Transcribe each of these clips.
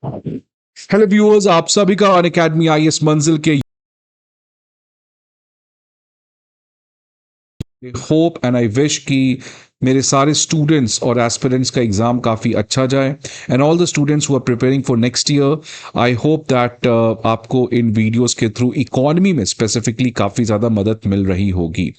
Hello viewers, आप सभी का अनअकैडमी आईएएस मंजिल के होप एंड आई विश कि मेरे सारे स्टूडेंट्स और एस्पिरेंट्स का एग्जाम काफ़ी अच्छा जाए and all the students who are preparing for next year. I hope that आपको इन वीडियोस के थ्रू इकोनॉमी में स्पेसिफिकली काफ़ी ज़्यादा मदद मिल रही होगी।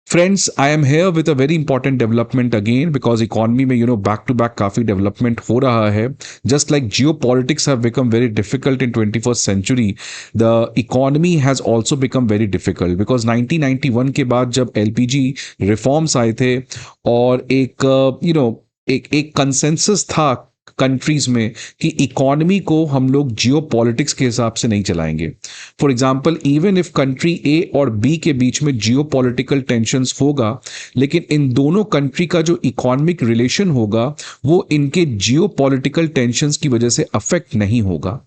Friends, I am here with a very important development again because economy में back to back काफी development हो रहा है. Just like geopolitics have become very difficult in 21st century, the economy has also become very difficult because 1991 के बाद जब LPG reforms आए थे और एक कंसेंसस था कंट्रीज में कि इकोनॉमी को हम लोग जियो पॉलिटिक्स के हिसाब से नहीं चलाएंगे। For example, even if country A और बी के बीच में जियो पॉलिटिकल टेंशन होगा, लेकिन इन दोनों कंट्री का जो इकोनॉमिक रिलेशन होगा वो इनके जियो पॉलिटिकल टेंशन की वजह से अफेक्ट नहीं होगा।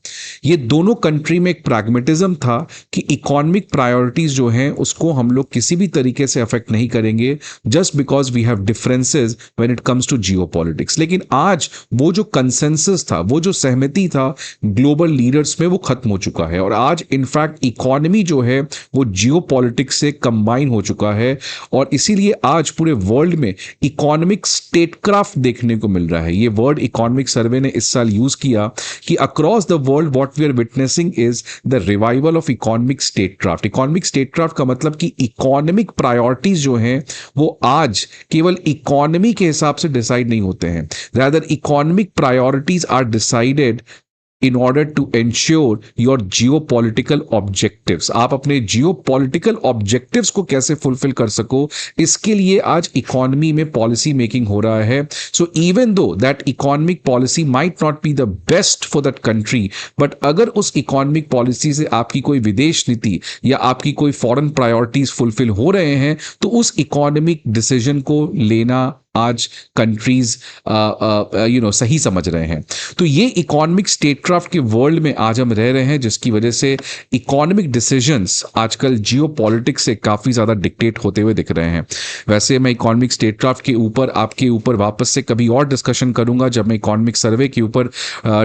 ये दोनों कंट्री में एक प्रैग्मेटिज्म था कि इकोनॉमिक प्रायोरिटीज जो हैं उसको हम लोग किसी भी तरीके से अफेक्ट नहीं करेंगे just because we have differences when it comes to geopolitics. लेकिन आज वो जो कंसेंसस था, वो जो सहमति था ग्लोबल लीडर्स में, वो खत्म हो चुका है और आज इनफैक्ट इकोनॉमी जो है वो जियो पॉलिटिक्स से कंबाइन हो चुका है और इसीलिए आज पूरे वर्ल्ड में इकोनॉमिक स्टेटक्राफ्ट देखने को मिल रहा है। ये वर्ल्ड इकोनॉमिक सर्वे ने इस साल यूज किया कि across the world what we are witnessing is the revival of economic statecraft. Economic statecraft का मतलब कि इकोनॉमिक प्रायोरिटीज जो हैं वो आज केवल इकोनॉमी के हिसाब से डिसाइड नहीं होते हैं, rather economic priorities are decided in order to ensure your geopolitical objectives। आप अपने geopolitical objectives को कैसे fulfill कर सको, इसके लिए आज इकोनॉमी में पॉलिसी मेकिंग हो रहा है। So even though that economic policy might not be the best for that country, but अगर उस इकोनॉमिक पॉलिसी से आपकी कोई विदेश नीति या आपकी कोई फॉरेन प्रायोरिटीज फुलफिल हो रहे हैं तो उस इकोनॉमिक डिसीजन को लेना आज कंट्रीज सही समझ रहे हैं। तो ये इकोनॉमिक स्टेटक्राफ्ट के वर्ल्ड में आज हम रह रहे हैं, जिसकी वजह से इकोनॉमिक डिसीजंस आजकल जियो पॉलिटिक्स से काफ़ी ज़्यादा डिक्टेट होते हुए दिख रहे हैं। वैसे मैं इकोनॉमिक स्टेटक्राफ्ट के ऊपर आपके ऊपर वापस से कभी और डिस्कशन करूंगा जब मैं इकोनॉमिक सर्वे के ऊपर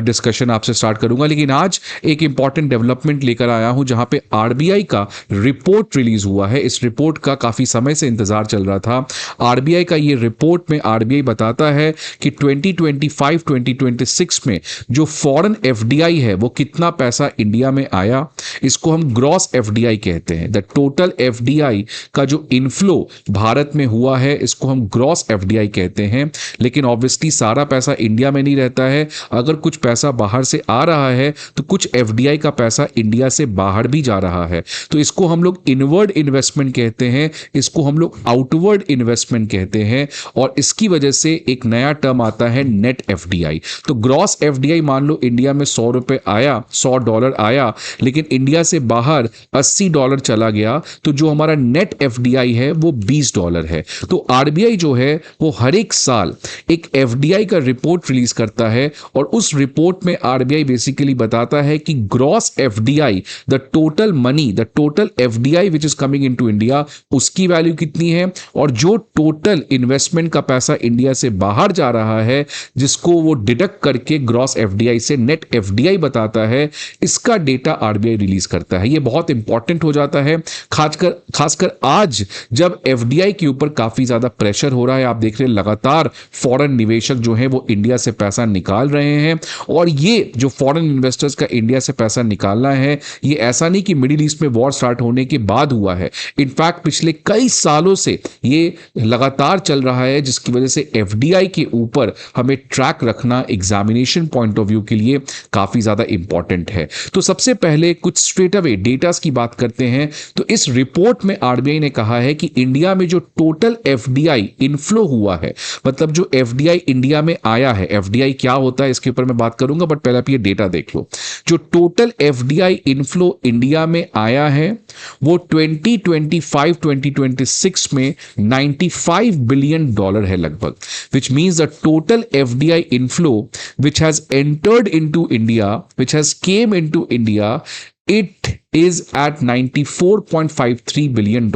डिस्कशन आपसे स्टार्ट करूंगा, लेकिन आज एक इंपॉर्टेंट डेवलपमेंट लेकर आया हूं जहां पे आरबीआई का रिपोर्ट रिलीज हुआ है। इस रिपोर्ट का काफ़ी समय से इंतजार चल रहा था। आरबीआई का ये रिपोर्ट में आरबीआई बताता है कि 2025-2026 में जो फॉरेन एफडीआई है वो कितना पैसा इंडिया में आया। इसको हम ग्रॉस एफडीआई कहते हैं। द टोटल एफडीआई का जो इनफ्लो भारत में हुआ है इसको हम ग्रॉस एफडीआई कहते हैं। लेकिन ऑब्वियसली सारा पैसा इंडिया में नहीं रहता है। अगर कुछ पैसा बाहर से आ रहा है तो कुछ एफडीआई का पैसा इंडिया से बाहर भी जा रहा है। तो इसको हम लोग इनवर्ड इन्वेस्टमेंट कहते हैं, इसको हम लोग आउटवर्ड इन्वेस्टमेंट कहते हैं और इसकी वजह से एक नया टर्म आता है नेट एफडीआई। तो ग्रॉस एफडीआई मान लो इंडिया में $100 आया, $100 आया, लेकिन इंडिया से बाहर $80 चला गया, तो जो हमारा नेट एफडीआई है वो $20 है। तो आरबीआई जो है वो हर एक साल एक एफडीआई का रिपोर्ट रिलीज करता है और उस रिपोर्ट में आरबीआई बेसिकली बताता है कि gross FDI, the total money, the total FDI which is coming into India, उसकी वैल्यू कितनी है और जो टोटल इन्वेस्टमेंट का पैसा इंडिया से बाहर जा रहा है जिसको वो डिडक्ट करके ग्रॉस एफडीआई से नेट एफडीआई बताता है, इसका डेटा आरबीआई रिलीज करता है। ये बहुत इंपॉर्टेंट हो जाता है, खासकर आज जब एफडीआई के ऊपर काफी ज्यादा प्रेशर हो रहा है। आप देख रहे हैं लगातार फॉरेन निवेशक जो है वो इंडिया से पैसा निकाल रहे हैं और ये जो फॉरेन इन्वेस्टर्स का इंडिया से पैसा निकालना है ये ऐसा नहीं कि मिडिल ईस्ट में वॉर स्टार्ट होने के बाद हुआ है। इनफैक्ट पिछले कई सालों से ये लगातार चल रहा है, जिसकी वजह से एफडीआई के ऊपर हमें ट्रैक रखना एग्जामिनेशन पॉइंट ऑफ व्यू के लिए काफी ज्यादा इंपॉर्टेंट है। तो सबसे पहले कुछ स्ट्रेट अवे डेटास की बात करते हैं। तो इस रिपोर्ट में आरबीआई ने कहा है कि इंडिया में जो टोटल एफडीआई इनफ्लो हुआ है, मतलब जो एफडीआई इंडिया में आया है, एफडीआई क्या होता है इसके ऊपर मैं बात करूंगा, बट पहले आप ये डेटा देख लो। जो टोटल एफडीआई इनफ्लो इंडिया में आया है वो 2025-2026 में $95 बिलियन है लगभग, which means the total FDI inflow which has entered into India, which has came into India, it is at $94.53 billion,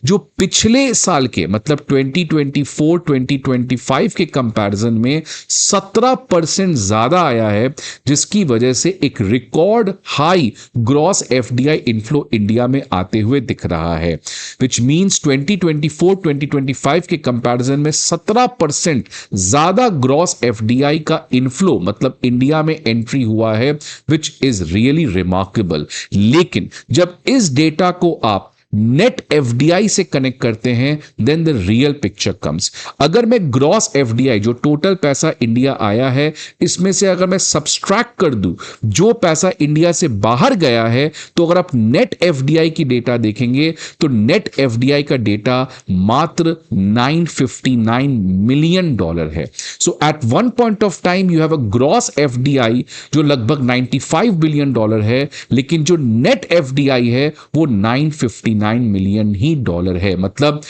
जो पिछले साल के मतलब 2024-2025 के कंपैरिजन में 17% ज्यादा आया है, जिसकी वजह से एक record high gross FDI inflow India में आते हुए दिख रहा है, विच मींस 2024-2025 के कंपैरिजन में 17% ज्यादा ग्रॉस एफडीआई का इनफ्लो मतलब इंडिया में एंट्री हुआ है, विच इज रियली रिमार्केबल। लेकिन जब इस डेटा को आप नेट एफडीआई से कनेक्ट करते हैं, then the real picture comes. अगर मैं ग्रॉस एफडीआई जो टोटल पैसा इंडिया आया है, इसमें से अगर मैं सब्सट्रैक्ट कर दूं जो पैसा इंडिया से बाहर गया है, तो अगर आप नेट एफडीआई की डेटा देखेंगे तो नेट एफडीआई का डेटा मात्र $959 मिलियन है। So at one point of time you have a gross FDI जो लगभग $95 बिलियन है, लेकिन जो नेट एफडीआई है वो $959 मिलियन ही डॉलर है। मतलब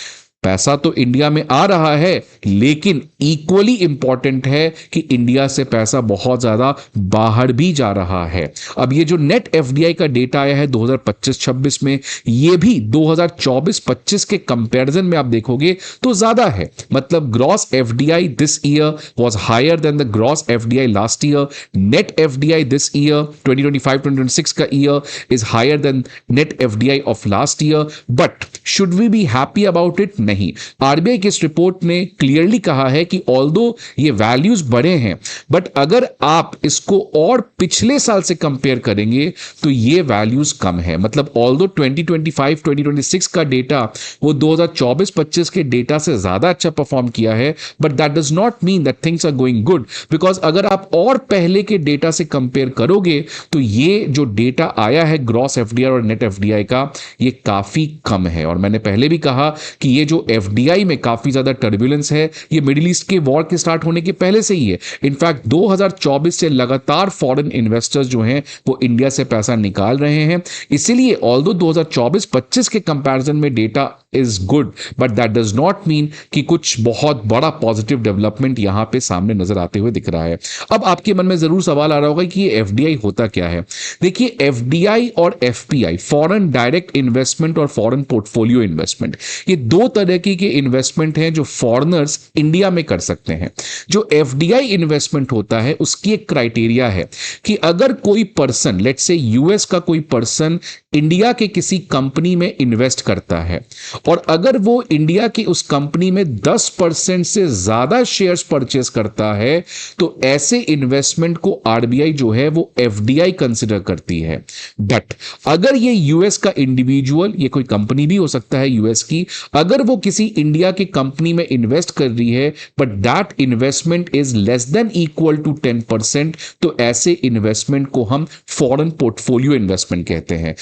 पैसा तो इंडिया में आ रहा है, लेकिन इक्वली इंपॉर्टेंट है कि इंडिया से पैसा बहुत ज्यादा बाहर भी जा रहा है। अब ये जो नेट एफडीआई का डेटा आया है 2025-26 में, ये भी 2024-25 के कंपैरिजन में आप देखोगे तो ज्यादा है। मतलब gross FDI this year was higher than the gross FDI last year. Net FDI this year 2025-2026 का year is higher than net FDI of last year. But should we be happy about it? नहीं। RBI की इस report ने clearly कहा है कि although ये values बढ़े हैं, बट अगर आप इसको और पिछले साल से कंपेयर करेंगे तो ये वैल्यूज कम है। मतलब ऑल्दो 2025-2026 का डेटा वो 2024-25 के डेटा से ज्यादा अच्छा परफॉर्म किया है, but that does not mean that things are going good, because अगर आप और पहले के डेटा से कंपेयर करोगे तो ये जो डेटा आया है ग्रॉस एफडीआई और नेट एफडीआई का, ये काफी कम है। और मैंने पहले भी कहा कि ये जो एफडीआई में काफी ज्यादा टर्बुलेंस है, ये मिडिल ईस्ट के वॉर के स्टार्ट होने के पहले से ही है। इनफैक्ट 2024 से लगातार फॉरेन इन्वेस्टर्स जो हैं वो इंडिया से पैसा निकाल रहे हैं। इसीलिए ऑल्दो 2024-25 के कंपैरिजन में data is good, but that does not mean कि कुछ बहुत बड़ा पॉजिटिव डेवलपमेंट यहां पे सामने नजर आते हुए दिख रहा है। अब आपके मन में जरूर सवाल आ रहा होगा कि ये एफडीआई होता क्या है। देखिए, एफडीआई और एफपीआई, फॉरेन डायरेक्ट इन्वेस्टमेंट और फॉरेन पोर्टफोलियो इन्वेस्टमेंट, ये दो तरह के इन्वेस्टमेंट हैं जो फॉरेनर्स इंडिया में कर सकते हैं। जो एफडीआई इन्वेस्टमेंट होता है उसकी एक क्राइटेरिया है कि अगर कोई पर्सन, लेट्स से यूएस का कोई पर्सन इंडिया के किसी कंपनी में इन्वेस्ट करता है और अगर वो इंडिया की उस कंपनी में 10% से ज्यादा शेयर्स परचेस करता है, तो ऐसे इन्वेस्टमेंट को आरबीआई जो है वो एफडीआई कंसिडर करती है। बट अगर ये यूएस का इंडिविजुअल, ये कोई कंपनी भी हो सकता है यूएस की, अगर वो किसी इंडिया की कंपनी में इन्वेस्ट कर रही है but that investment is less than equal to 10%, तो ऐसे इन्वेस्टमेंट को हम फॉरेन पोर्टफोलियो इन्वेस्टमेंट कहते हैं,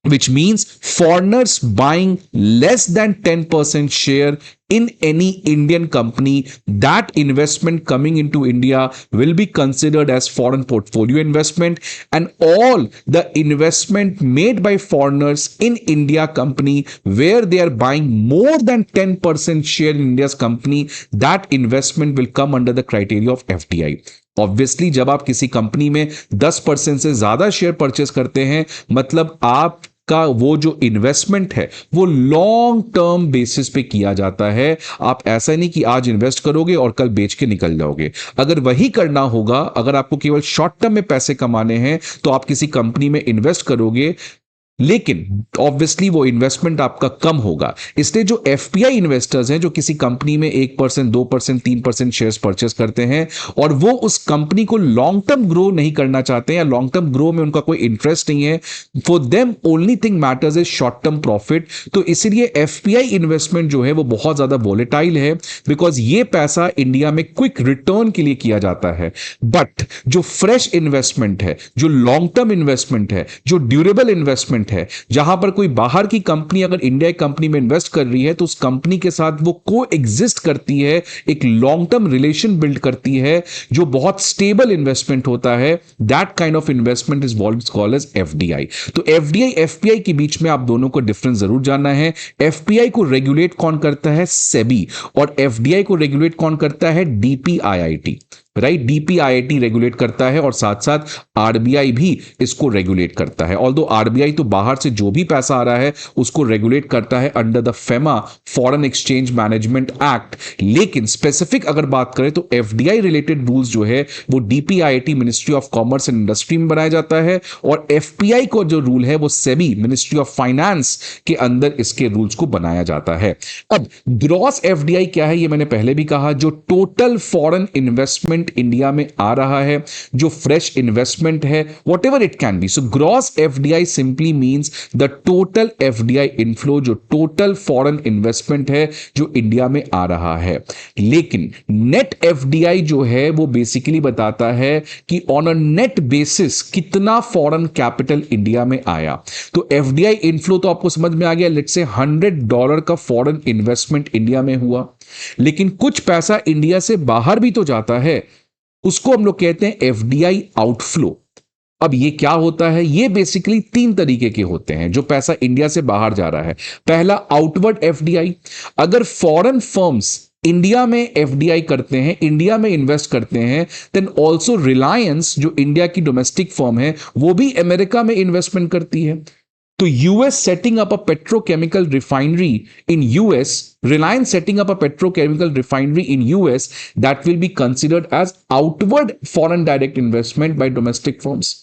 which means foreigners buying less than 10% share in any Indian company. That investment coming into India will be considered as foreign portfolio investment, and all the investment made by foreigners in India company where they are buying more than 10% share in India's company, that investment will come under the criteria of FDI. Obviously जब आप किसी company में 10% से ज्यादा share purchase करते हैं, मतलब आप का वो जो इन्वेस्टमेंट है वो लॉन्ग टर्म बेसिस पे किया जाता है। आप ऐसा नहीं कि आज इन्वेस्ट करोगे और कल बेच के निकल जाओगे। अगर वही करना होगा, अगर आपको केवल शॉर्ट टर्म में पैसे कमाने हैं, तो आप किसी कंपनी में इन्वेस्ट करोगे, लेकिन ऑब्वियसली वो इन्वेस्टमेंट आपका कम होगा। इसलिए जो एफपीआई इन्वेस्टर्स हैं जो किसी कंपनी में 1%, 2%, 3% शेयर्स परचेस करते हैं और वो उस कंपनी को लॉन्ग टर्म ग्रो नहीं करना चाहते हैं या लॉन्ग टर्म ग्रो में उनका कोई इंटरेस्ट नहीं है, for them only thing matters is short term profit. तो इसीलिए एफपीआई इन्वेस्टमेंट जो है वो बहुत ज्यादा वोलेटाइल है, बिकॉज ये पैसा इंडिया में क्विक रिटर्न के लिए किया जाता है। बट जो फ्रेश इन्वेस्टमेंट है, जो लॉन्ग टर्म इन्वेस्टमेंट है, जो ड्यूरेबल इन्वेस्टमेंट है, जहां पर कोई बाहर की कंपनी अगर इंडिया कंपनी में इन्वेस्ट कर रही है तो उस कंपनी के साथ वो को एग्जिस्ट करती है, एक लॉन्ग टर्म रिलेशन बिल्ड करती है, जो बहुत स्टेबल इन्वेस्टमेंट होता है, that kind of investment is called as FDI. तो एफडीआई एफपीआई के बीच में आप दोनों को डिफरेंस जरूर जानना है। एफपीआई को रेगुलेट कौन करता है? सेबी। और एफडीआई को रेगुलेट कौन करता है? डीपीआईआईटी। राइट। डीपीआईआईटी रेगुलेट करता है और साथ साथ आरबीआई भी इसको रेगुलेट करता है। ऑल्दो आरबीआई तो बाहर से जो भी पैसा आ रहा है उसको रेगुलेट करता है under the FEMA, foreign exchange management act. लेकिन स्पेसिफिक अगर बात करें तो एफडीआई रिलेटेड रूल्स जो है वो DPIIT, ministry of commerce and industry में बनाया जाता है, और एफपीआई को जो रूल है वो सेबी, मिनिस्ट्री ऑफ फाइनेंस के अंदर इसके रूल्स को बनाया जाता है। अब ग्रॉस एफडीआई क्या है, ये मैंने पहले भी कहा, जो टोटल फॉरेन इन्वेस्टमेंट इंडिया में आ रहा है, जो फ्रेश इन्वेस्टमेंट है, what ever it can be. So gross FDI simply means the total FDI inflow, जो टोटल फॉरेन इन्वेस्टमेंट है जो इंडिया में आ रहा है। लेकिन नेट एफडीआई जो है वो बेसिकली बताता है कि ऑन अ नेट बेसिस कितना फॉरेन कैपिटल इंडिया में आया। तो एफडीआई इनफ्लो तो आपको समझ में आ गया, लेट्स से $100 का फॉरेन इन्वेस्टमेंट इंडिया में हुआ, लेकिन कुछ पैसा इंडिया से बाहर भी तो जाता है, उसको हम लोग कहते हैं एफडीआई आउटफ्लो। अब ये क्या होता है, ये बेसिकली 3 तरीके के होते हैं जो पैसा इंडिया से बाहर जा रहा है। पहला आउटवर्ड एफडीआई, अगर फॉरेन फर्म्स इंडिया में एफडीआई करते हैं, इंडिया में इन्वेस्ट करते हैं, देन ऑल्सो रिलायंस जो इंडिया की डोमेस्टिक फर्म है वो भी अमेरिका में इन्वेस्टमेंट करती है। तो US setting up a petrochemical refinery in US, Reliance setting up a petrochemical refinery in US, that will be considered as outward foreign direct investment by domestic firms.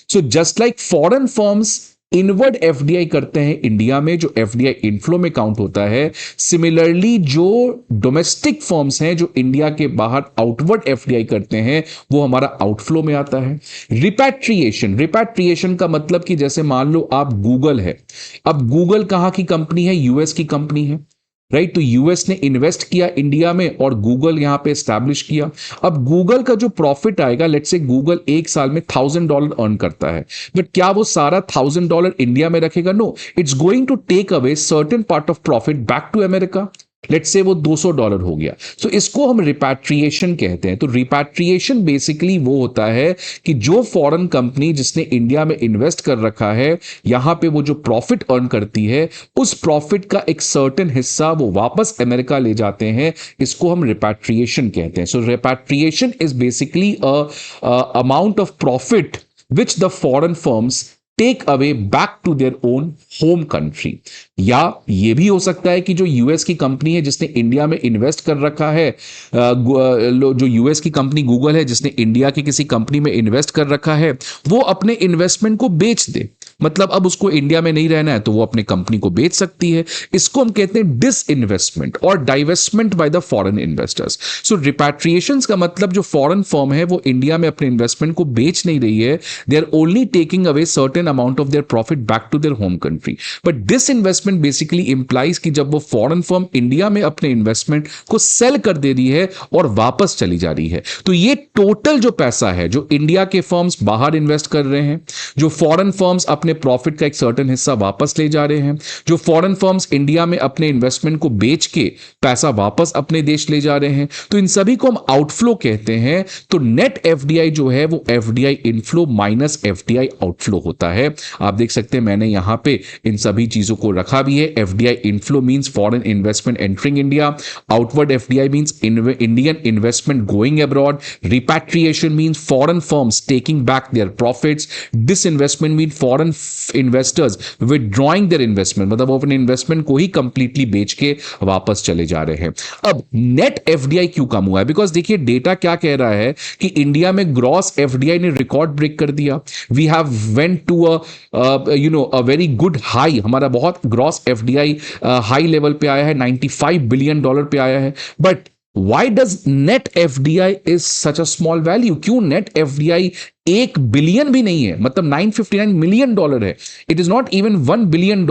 So just like foreign firms inward FDI करते हैं India में, जो FDI inflow में count होता है, similarly जो domestic firms हैं जो इंडिया के बाहर आउटवर्ड एफडीआई करते हैं वो हमारा आउटफ्लो में आता है। रिपैट्रिएशन, रिपैट्रिएशन का मतलब कि जैसे मान लो आप गूगल है, अब गूगल कहां की कंपनी है, यूएस की कंपनी है, राइट। तो यूएस ने इन्वेस्ट किया इंडिया में और गूगल यहां पे एस्टैब्लिश किया। अब गूगल का जो प्रॉफिट आएगा, लेट्स से गूगल एक साल में $1000 अर्न करता है, बट क्या वो सारा $1000 इंडिया में रखेगा? No, it's going to take away certain part of profit back to America. Let's say वो $200 हो गया, तो इसको हम रिपैट्रिएशन कहते हैं। तो रिपैट्रिएशन बेसिकली वो होता है कि जो फॉरेन कंपनी जिसने इंडिया में इन्वेस्ट कर रखा है, यहां पे वो जो प्रॉफिट अर्न करती है, उस प्रॉफिट का एक सर्टेन हिस्सा वो वापस अमेरिका ले जाते हैं, इसको हम रिपैट्रिएशन कहते हैं। So repatriation is basically amount of profit which the foreign firms take away back to their own home country. या ये भी हो सकता है कि जो यूएस की कंपनी है जिसने इंडिया में इन्वेस्ट कर रखा है, जो यूएस की कंपनी गूगल है जिसने इंडिया की किसी कंपनी में इन्वेस्ट कर रखा है, वो अपने इन्वेस्टमेंट को बेच दे, मतलब अब उसको इंडिया में नहीं रहना है तो वो अपने कंपनी को बेच सकती है। इसको हम कहते हैं डिसइन्वेस्टमेंट और divestment by the foreign investors. So repatriations का मतलब जो फॉरेन फर्म है वो इंडिया में अपने इन्वेस्टमेंट को बेच नहीं रही है, they are only taking away certain amount of their profit back to their home country. But disinvestment basically implies कि जब वो फॉरेन फर्म इंडिया में अपने इन्वेस्टमेंट को सेल कर दे रही है और वापस चली जा रही है। तो ये टोटल जो पैसा है जो इंडिया के फर्म्स बाहर इन्वेस्ट कर रहे हैं, जो फॉरेन फर्म्स अपने प्रॉफिट का एक सर्टेन हिस्सा वापस ले जा रहे हैं, जो फॉरेन फर्म्स इंडिया में अपने इन्वेस्टमेंट को बेच के पैसा वापस अपने देश ले जा रहे हैं, तो इन सभी को हम आउटफ्लो कहते हैं। तो नेट एफडीआई जो है वो FDI inflow minus FDI outflow होता है। आप देख सकते हैं मैंने यहां पे इन सभी चीजों को रखा भी है। FDI inflow means foreign investment entering India, outward FDI means Indian investment going abroad, repatriation means foreign firms taking back their profits, disinvestment mean foreign investors withdrawing their investment, मतलब वो अपने इन्वेस्टमेंट को ही कंप्लीटली बेच के वापस चले जा रहे हैं। अब नेट एफडीआई क्यों कम हुआ है? बिकॉज देखिए डेटा क्या कह रहा है कि इंडिया में ग्रॉस एफडीआई ने रिकॉर्ड ब्रेक कर दिया। We have went to a very good high, हमारा बहुत ग्रॉस एफडीआई हाई लेवल पे आया है, $95 बिलियन पे आया है। But why does net FDI is such a small value? क्यों net FDI 1 बिलियन भी नहीं है, मतलब $959 मिलियन है, it is not even $1 billion.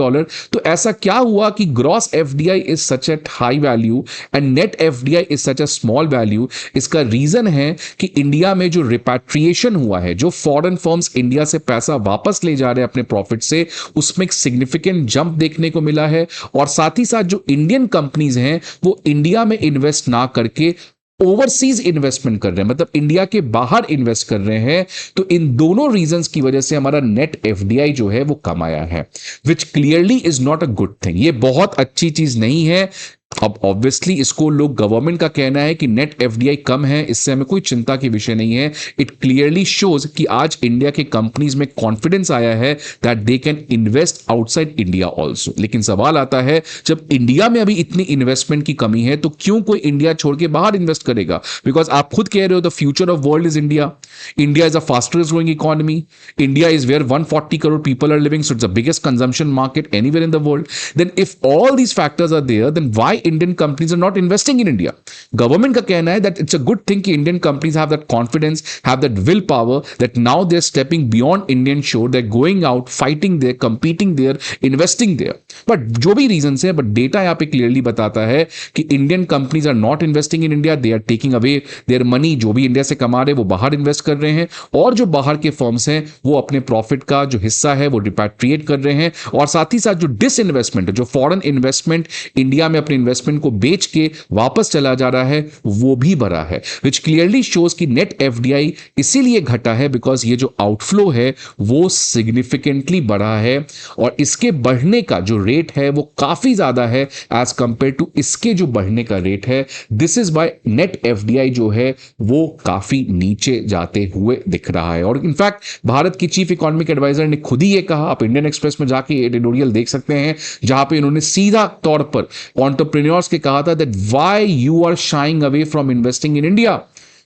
तो ऐसा क्या हुआ कि gross FDI is such at high value and net FDI is such a small value? इसका रीजन है कि इंडिया में जो रिपैट्रिएशन हुआ है, जो फॉरेन फर्म्स इंडिया से पैसा वापस ले जा रहे हैं अपने प्रॉफिट से, उसमें एक सिग्निफिकेंट जंप देखने को मिला है। और साथ ही साथ जो इंडियन कंपनीज हैं वो इंडिया में इन्वेस्ट ना करके ओवरसीज इन्वेस्टमेंट कर रहे हैं, मतलब इंडिया के बाहर इन्वेस्ट कर रहे हैं। तो इन दोनों रीजंस की वजह से हमारा नेट एफडीआई जो है वो कम आया है, विच clearly is not a good thing. ये बहुत अच्छी चीज नहीं है। अब ऑब्वियसली इसको लोग गवर्नमेंट का कहना है कि नेट एफडीआई कम है, इससे हमें कोई चिंता की विषय नहीं है। इट क्लियरली शोज कि आज इंडिया के कंपनीज में कॉन्फिडेंस आया है that they can invest outside India also. लेकिन सवाल आता है, जब इंडिया में अभी इतनी इन्वेस्टमेंट की कमी है तो क्यों कोई इंडिया छोड़ के बाहर इन्वेस्ट करेगा? बिकॉज आप खुद कह रहे हो the future of world is India. India is a fastest growing economy. India is where 140 crore people are living, so it's the biggest consumption market anywhere in the world. Then if all these factors are there, then why Indian companies are not investing in India? Government का कहना है that it's a good thing कि Indian companies have that confidence, have that willpower that now they're stepping beyond Indian shore, they're going out, fighting there, competing there, investing there. But जो भी reasons है, but data यहाँ पे clearly बताता है कि Indian companies are not investing in India, they are taking away their money, जो भी इंडिया से कमा रहे हैं वो बाहर इन्वेस्ट कर रहे हैं, और जो बाहर के फर्म्स हैं वो अपने प्रॉफिट का जो हिस्सा है वो रिपैट्रिएट कर रहे हैं, और साथ ही साथ जो डिसइन्वेस्टमेंट है, जो फॉरेन इन्वेस्टमेंट इंडिया में अपने इन्वेस्टमेंट को बेच के वापस चला जा रहा है, वो भी बढ़ा है, विच क्लियरली शोज कि नेट एफडीआई इसीलिए घटा है बिकॉज ये जो आउटफ्लो है वो सिग्निफिकेंटली बढ़ा है, और इसके बढ़ने का जो रेट है वो काफी ज्यादा है एज कंपेयर टू इसके जो बढ़ने का रेट है। This is by net FDI जो है वो काफी नीचे जाते हुए दिख रहा है। और इनफैक्ट भारत की चीफ इकोनॉमिक एडवाइजर ने खुद ही ये कहा, आप इंडियन एक्सप्रेस में जाके एडिटोरियल देख सकते हैं जहां पे इन्होंने सीधा तौर पर एंटरप्रेन्योर्स के कहा था that why you are shying away from investing in India,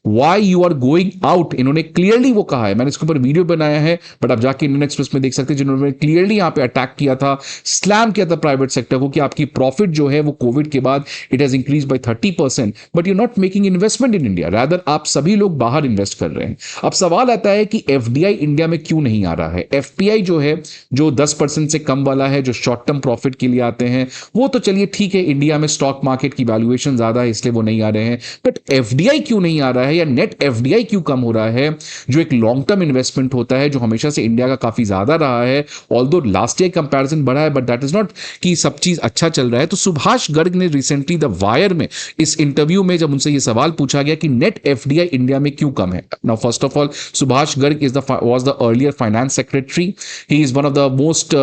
why you are going out. इन्होंने क्लियरली वो कहा है, मैंने इसके ऊपर वीडियो बनाया है, बट आप जाके इंडियन एक्सप्रेस में देख सकते हैं जिन्होंने क्लियरली यहां पे अटैक किया था, स्लैम किया था प्राइवेट सेक्टर को कि आपकी प्रॉफिट जो है वो कोविड के बाद it has increase by 30%, but you not making investment in India, rather आप सभी लोग बाहर इन्वेस्ट कर रहे हैं। अब सवाल आता है कि एफडीआई इंडिया में क्यों नहीं आ रहा है? एफपीआई जो है, जो 10% से कम वाला है, जो शॉर्ट टर्म प्रॉफिट के लिए आते हैं, वो तो चलिए ठीक है, इंडिया में स्टॉक मार्केट की वैल्यूएशन ज्यादा है इसलिए वो नहीं आ रहे हैं, बट एफडीआई क्यों नहीं आ रहा है, या नेट एफडीआई क्यों कम हो रहा है, जो एक लॉन्ग टर्म इन्वेस्टमेंट होता है, जो हमेशा से इंडिया का काफी ज्यादा रहा है, ऑल्दो लास्ट ईयर कंपैरिजन बढ़ा है, बट दैट इज नॉट कि सब चीज अच्छा चल रहा है। तो सुभाष गर्ग ने रिसेंटली द वायर में इस इंटरव्यू में जब उनसे ये सवाल पूछा गया कि नेट एफडीआई इंडिया में क्यों कम है, now first of all Subhash Garg was the earlier finance secretary. He is one of the most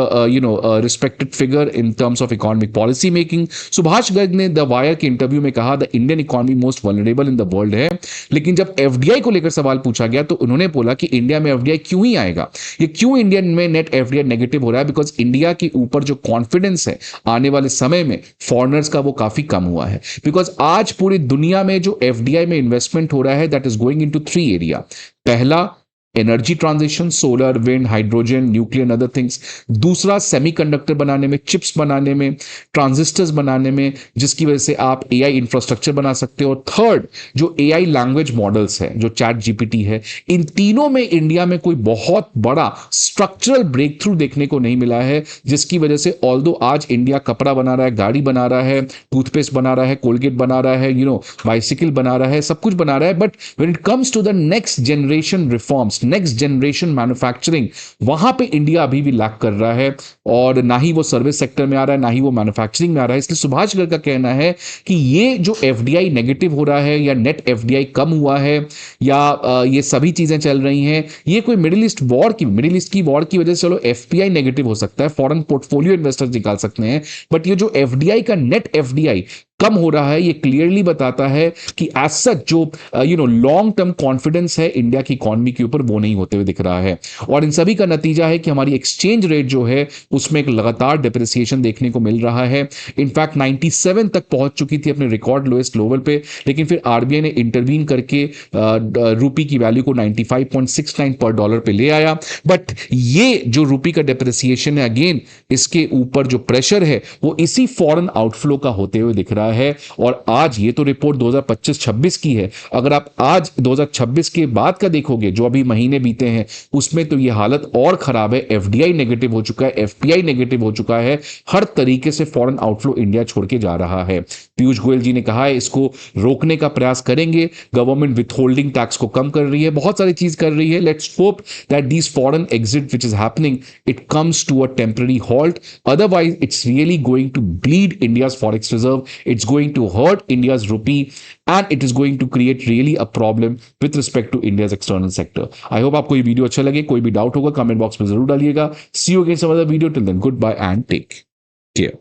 respected figure in terms of economic policy making. Subhash Garg ने द वायर के इंटरव्यू में कहा the Indian economy most vulnerable in the world है, लेकिन जब FDI को लेकर सवाल पूछा गया तो उन्होंने बोला कि इंडिया में एफडीआई क्यों ही आएगा, ये क्यों इंडिया में नेट एफडीआई नेगेटिव हो रहा है, बिकॉज इंडिया के ऊपर जो कॉन्फिडेंस है आने वाले समय में फॉरेनर्स का वो काफी कम हुआ है। बिकॉज आज पूरी दुनिया में जो एफडीआई में इन्वेस्टमेंट हो रहा है that is going into 3 area. पहला energy transition, solar, wind, hydrogen, nuclear and other things. दूसरा सेमीकंडक्टर बनाने में, चिप्स बनाने में, ट्रांजिस्टर्स बनाने में, जिसकी वजह से आप एआई इंफ्रास्ट्रक्चर बना सकते हो। और थर्ड जो एआई लैंग्वेज मॉडल्स है, जो चैट जीपीटी है, इन तीनों में इंडिया में कोई बहुत बड़ा स्ट्रक्चरल ब्रेक थ्रू देखने को नहीं मिला है, जिसकी वजह से ऑल्दो आज इंडिया कपड़ा बना रहा है, गाड़ी बना रहा है, टूथपेस्ट बना रहा है, कोलगेट बना रहा है, बाइसिकल बना रहा है, सब कुछ बना रहा है, but when it comes to the next generation reforms, next generation manufacturing, वहां पे इंडिया अभी भी लैक कर रहा है, और ना ही वो सर्विस सेक्टर में आ रहा है, ना ही वो मैन्युफैक्चरिंग में आ रहा है। इसलिए सुभाष गर्ग का कहना है कि ये जो एफडीआई नेगेटिव हो रहा है, या नेट एफडीआई कम हुआ है, या ये सभी चीजें चल रही हैं, ये कोई मिडिल ईस्ट की वॉर की वजह से चलो एफपीआई नेगेटिव हो सकता है, फॉरेन पोर्टफोलियो इन्वेस्टर्स निकाल सकते हैं, बट ये जो एफडीआई का नेट एफडीआई कम हो रहा है, ये क्लियरली बताता है कि एज सच जो लॉन्ग टर्म कॉन्फिडेंस है इंडिया की इकोनॉमी के ऊपर वो नहीं होते हुए दिख रहा है। और इन सभी का नतीजा है कि हमारी एक्सचेंज रेट जो है उसमें एक लगातार डिप्रिसिएशन देखने को मिल रहा है। इनफैक्ट 97 तक पहुंच चुकी थी अपने रिकॉर्ड लोएस्ट लेवल पे, लेकिन फिर आरबीआई ने इंटरवीन करके रुपी की वैल्यू को 95.69 पर डॉलर पे ले आया। बट ये जो रुपी का डिप्रिसिएशन है, अगेन इसके ऊपर जो प्रेशर है वो इसी फॉरेन आउटफ्लो का होते हुए दिख रहा है। और आज ये तो रिपोर्ट 2025-26 की है, अगर आप आज 2026 के बाद का देखोगे, जो अभी महीने बीते हैं, उसमें तो ये हालत और खराब है। एफडीआई नेगेटिव हो चुका है, एफपीआई नेगेटिव हो चुका है, हर तरीके से फॉरेन आउटफ्लो इंडिया छोड़ के जा रहा है। पीयूष गोयल जी ने कहा है इसको रोकने का प्रयास करेंगे, गवर्नमेंट विथ होल्डिंग टैक्स को कम कर रही है, बहुत सारी चीज कर रही है। Let's hope that this foreign exit which is happening it comes to a temporary halt, otherwise it's really going to bleed India's forex reserve, it's going to hurt India's rupee, and it is going to create really a problem with respect to India's external sector. I hope आपको ये video अच्छा लगे। कोई भी doubt होगा comment box में जरूर डालिएगा। See you again some other video. Till then, goodbye and take care.